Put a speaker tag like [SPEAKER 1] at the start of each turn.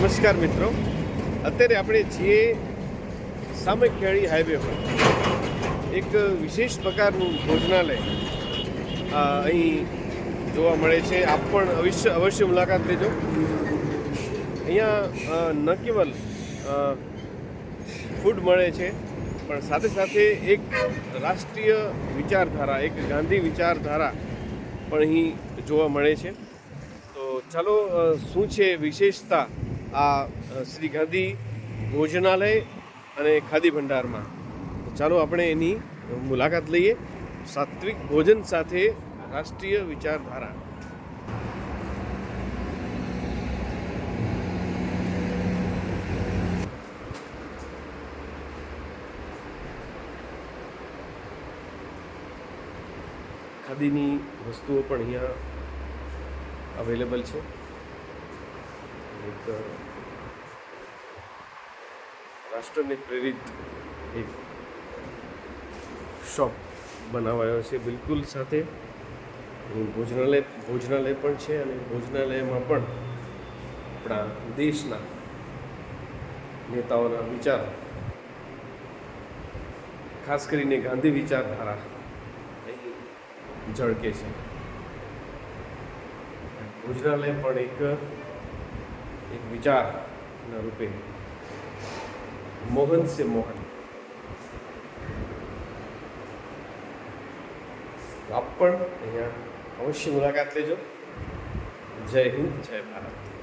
[SPEAKER 1] નમસ્કાર મિત્રો, અત્યારે આપણે છીએ સામખિયાળી હાઈવે પર એક વિશેષ પ્રકારનું ભોજનાલય અહીં જોવા મળે છે. આપ પણ અવશ્ય મુલાકાત લેજો. અહીંયા ન કેવલ ફૂડ મળે છે પણ સાથે સાથે એક રાષ્ટ્રીય વિચારધારા, એક ગાંધી વિચારધારા પણ અહીં જોવા મળે છે. તો ચાલો શું છે વિશેષતા આ શ્રી ગાંધી ભોજનાલય અને ખાદી ભંડારમાં, ચાલો આપણે એની મુલાકાત લઈએ. સાત્વિક ભોજન સાથે રાષ્ટ્રીય વિચારધારા. ખાદીની વસ્તુઓ પણ અહીંયા અવેલેબલ છે. એક રાષ્ટ્રને પ્રેરિત એક શોપ બનાવાયો છે. બિલકુલ સાથે ભોજનાલય પણ છે અને ભોજનાલયમાં પણ આપણા દેશના નેતાઓના વિચારો, ખાસ કરીને ગાંધી વિચારધારા અહીં ઝળકે છે. ભોજનાલય પણ એક વિચારના રૂપે મોહન સે મોહન. આપ પણ અહીંયા અવશ્ય મુલાકાત લેજો. જય હિન્દ, જય ભારત.